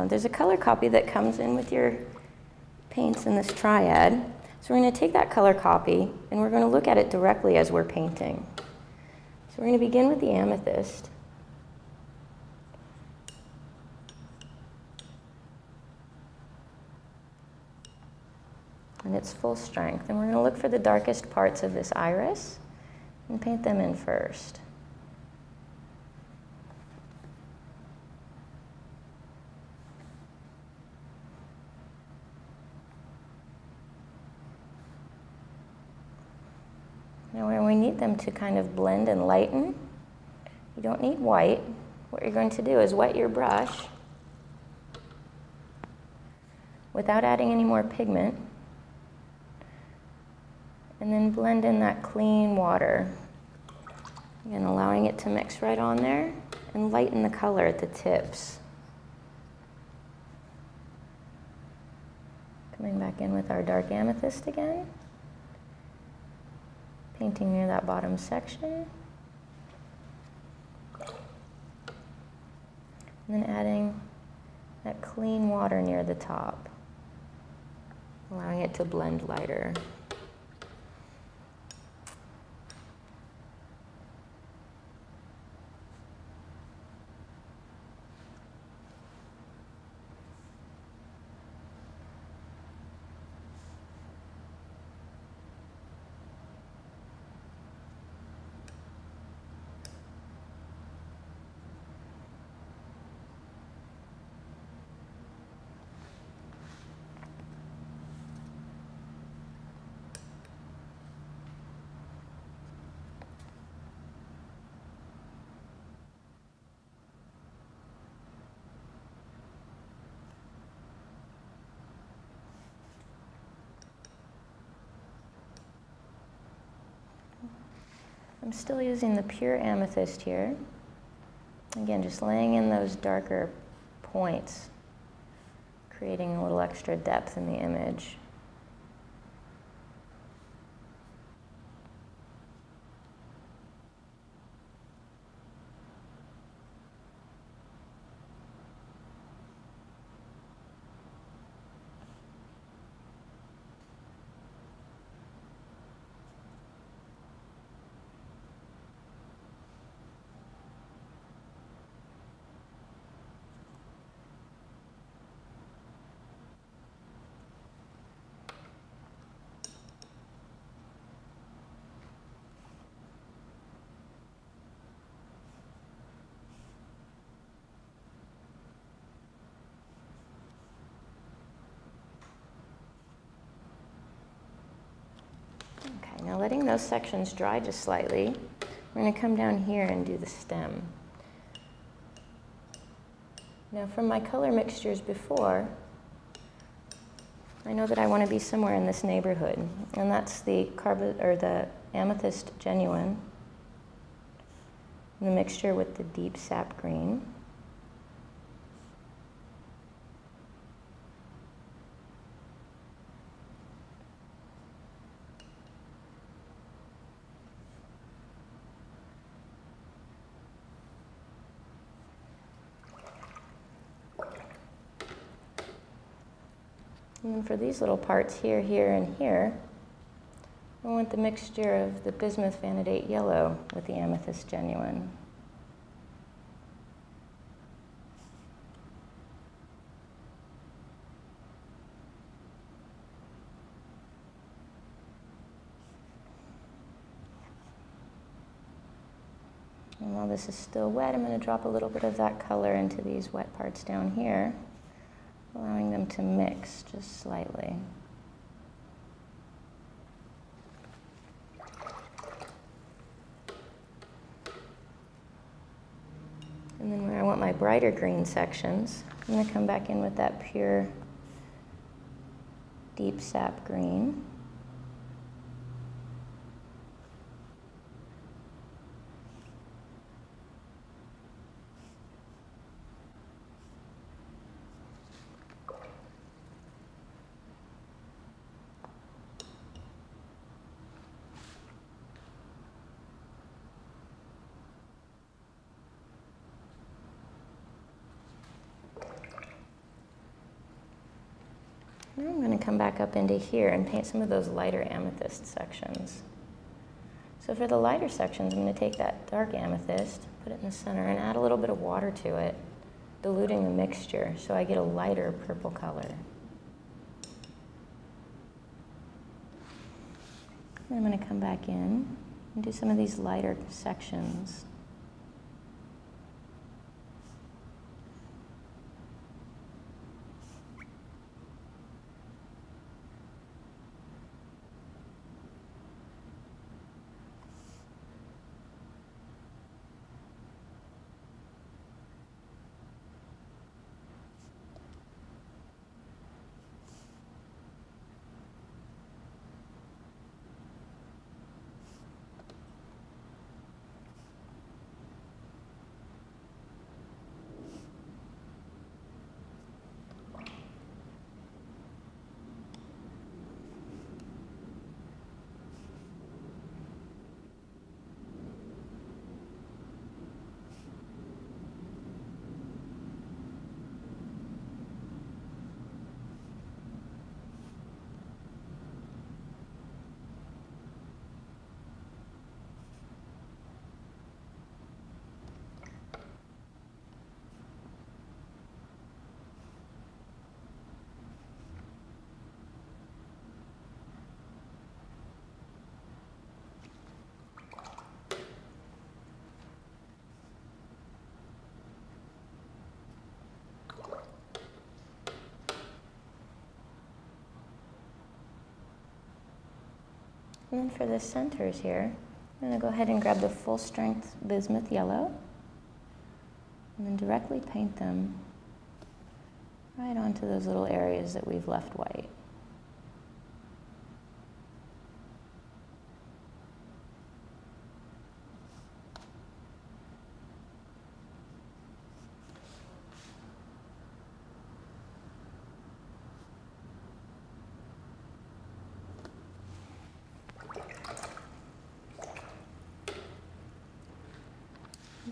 There's a color copy that comes in with your paints in this Triad. So we're going to take that color copy and we're going to look at it directly as we're painting. So we're going to begin with the amethyst. And it's full strength. And we're going to look for the darkest parts of this iris and paint them in first. Now where we need them to kind of blend and lighten, you don't need white. What you're going to do is wet your brush without adding any more pigment, and then blend in that clean water. Again, allowing it to mix right on there and lighten the color at the tips. Coming back in with our dark amethyst again. Painting near that bottom section. And then adding that clean water near the top, allowing it to blend lighter. I'm still using the pure amethyst here. Again, just laying in those darker points, creating a little extra depth in the image. Now letting those sections dry just slightly, we're going to come down here and do the stem. Now from my color mixtures before, I know that I want to be somewhere in this neighborhood, and that's the the Amethyst Genuine, the mixture with the deep sap green. And then for these little parts here, here, and here, I want the mixture of the Bismuth Vanadate Yellow with the Amethyst Genuine. And while this is still wet, I'm going to drop a little bit of that color into these wet parts down here, allowing them to mix just slightly. And then where I want my brighter green sections, I'm going to come back in with that pure deep sap green. Now I'm going to come back up into here and paint some of those lighter amethyst sections. So for the lighter sections, I'm going to take that dark amethyst, put it in the center, and add a little bit of water to it, diluting the mixture so I get a lighter purple color. And I'm going to come back in and do some of these lighter sections. And then for the centers here, I'm going to go ahead and grab the full strength bismuth yellow and then directly paint them right onto those little areas that we've left white.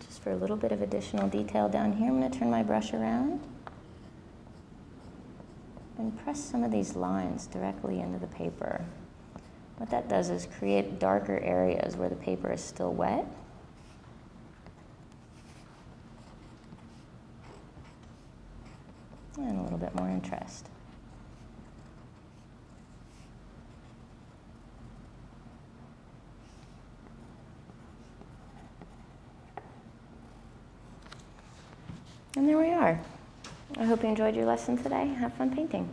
Just for a little bit of additional detail down here, I'm going to turn my brush around and press some of these lines directly into the paper. What that does is create darker areas where the paper is still wet. And a little bit more interest. And there we are. I hope you enjoyed your lesson today. Have fun painting.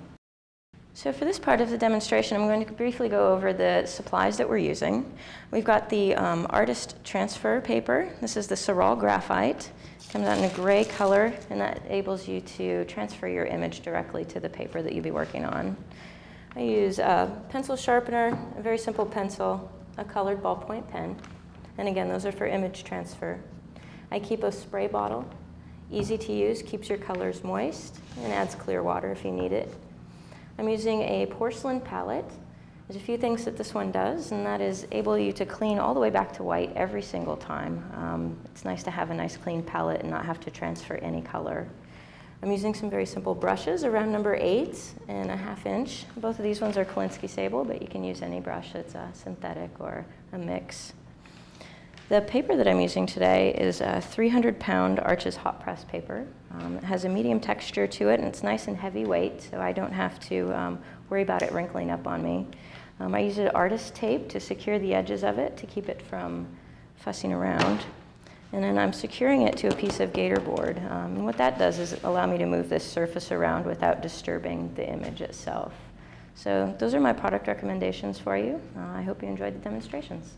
So for this part of the demonstration, I'm going to briefly go over the supplies that we're using. We've got the artist transfer paper. This is the Seural graphite. It comes out in a gray color, and that enables you to transfer your image directly to the paper that you'll be working on. I use a pencil sharpener, a very simple pencil, a colored ballpoint pen, and again, those are for image transfer. I keep a spray bottle. Easy to use, keeps your colors moist, and adds clear water if you need it. I'm using a porcelain palette. There's a few things that this one does, and that is able you to clean all the way back to white every single time. It's nice to have a nice clean palette and not have to transfer any color. I'm using some very simple brushes, around number 8 and a 1/2 inch. Both of these ones are Kolinsky sable, but you can use any brush that's synthetic or a mix. The paper that I'm using today is a 300-pound Arches hot press paper. It has a medium texture to it, and it's nice and heavyweight, so I don't have to worry about it wrinkling up on me. I use an artist tape to secure the edges of it to keep it from fussing around. And then I'm securing it to a piece of gator board. And what that does is allow me to move this surface around without disturbing the image itself. So those are my product recommendations for you. I hope you enjoyed the demonstrations.